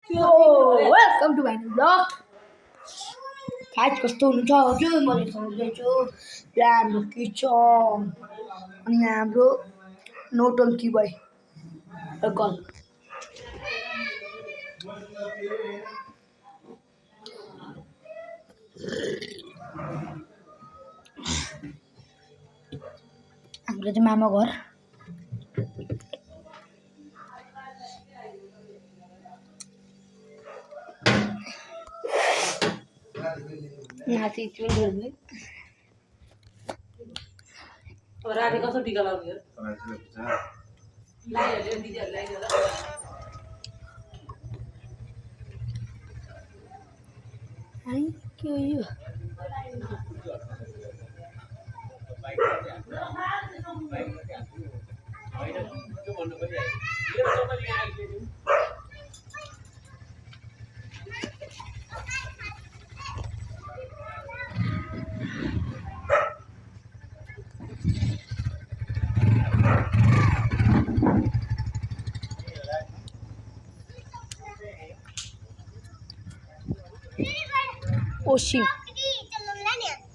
welcome to my blog आज कस्तो हुनुहुन्छ हजुर म देखाउँदैछु यहाँ हाम्रो किचन अनि यहाँ हाम्रो नौटङ्की भाइ कल हाम्रो चाहिँ मामा घर नाति चुल्हु और राधे कसो टीका लाउने लाइहरले दिदीहरु लाइदियो है के हो यो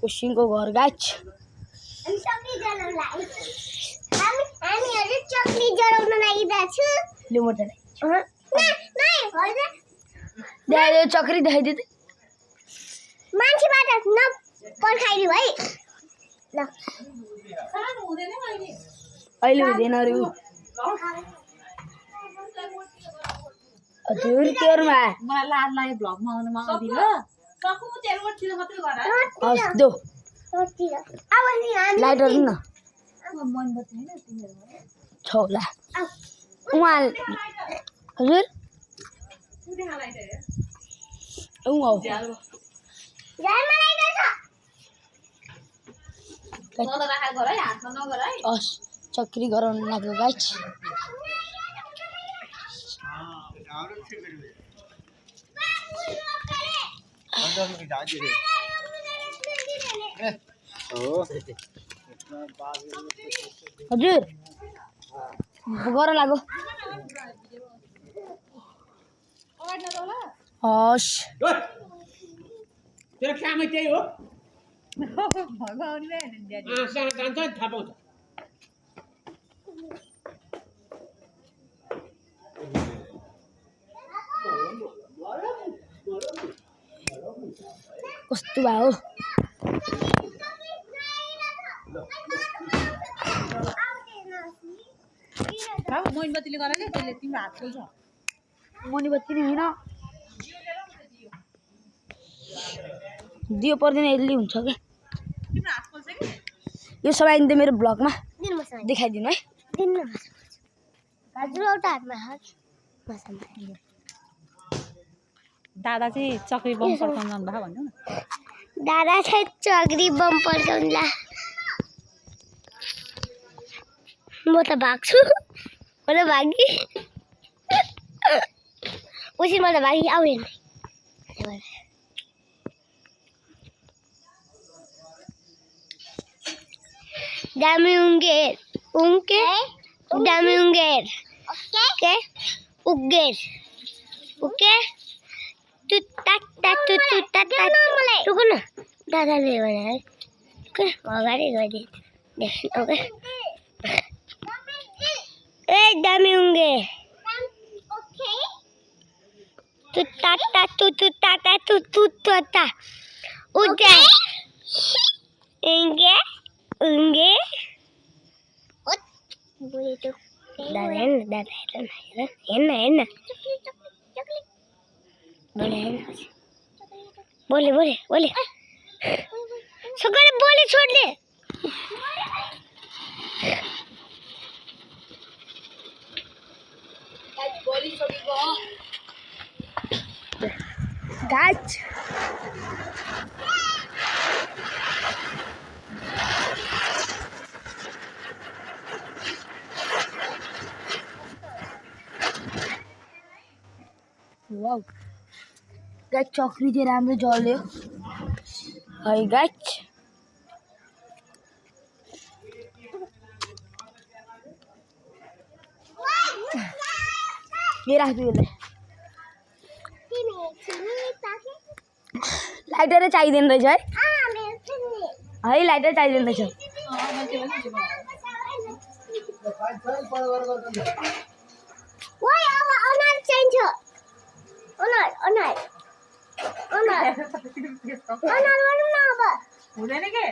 ओसिङको घर गाछ चक्री देखाइदिँदै मान्छेबाट नपर्खाइदियो है ल अहिले हुँदैन अरे हजुर तेरमा मलाई लाज लाग्यो भ्लगमा आउनुमा आउँदिन ल सकु म तेरो तिर मात्रै गर हस् दो अब नि हामी लाइटर न मन बत्ती हैन तिमीहरु छोला उहाँ हजुर देखा लाइटर उहाँ ज्याल मलाई त राखा गर है हातमा नगर है हस् चक्री गराउन लाग्यो गाछ हजुर गर लाग्यो हस् तेरो कामै त्यही हो भगाउने भए हैन ड्याडी सँग जान्छ नि थाहा पाउँछ कस्तो भयो बाबु मोमबत्तीले गर के त्यसले तिम्रो हात पोल्छ मोमबत्ती नि होइन दियो पर्दैन यसले हुन्छ क्या तिम्रो हात पोल्छ के यो सबै आइन्दा मेरो ब्लगमा दिनु मसँग देखाइदिनु है दिनु हजुर एउटा हातमा हात मसँग दादा चाहिँ चक्री बम पड्काउन जानु भएको भन्नु न दादा चाहिँ चक्री बम पड्काउला म त भाग्छु म त भागी उसी म त भागी आउँ दामी उङ्गेर उङ्के दामी उङ्गेर ओके उग्गेर ओके रुक न दादाले भने है अगाडि गइदिए ओके ए दामी उङ्गे उड्डे उङ्गे उङ्गे दादा हेर्न बोले बोले बोले सबैले बोले छोड्ने गाछ वाउ गाछ चक्री चाहिँ राम्रो जल्यो है गाछ ये राख दो ये लाइटरै चाहिँदैन रहेछ है है लाइटर चाहिँदैन रहेछ हुँदैन के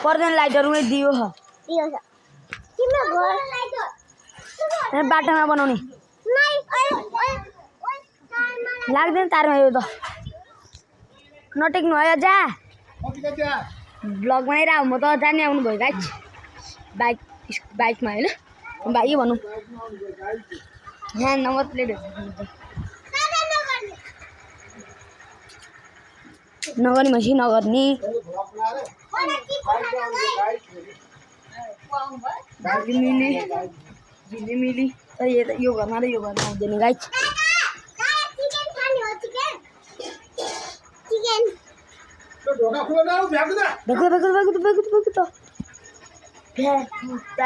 पर्दैन लाइटरमै दियो ह बाटोमा बनाउने लाग्दैन तारमा यो त नटेक्नु है अझा ब्लग बनाइरह म त जाने आउनु भयो गाइस बाइकमा होइन बाइकै भनौँ यहाँ नम्बर प्लेटहरू नगर्ने भनेपछि नगर्ने मिली यो घरमा र यो घरमा आउँदैन गाइस ढोका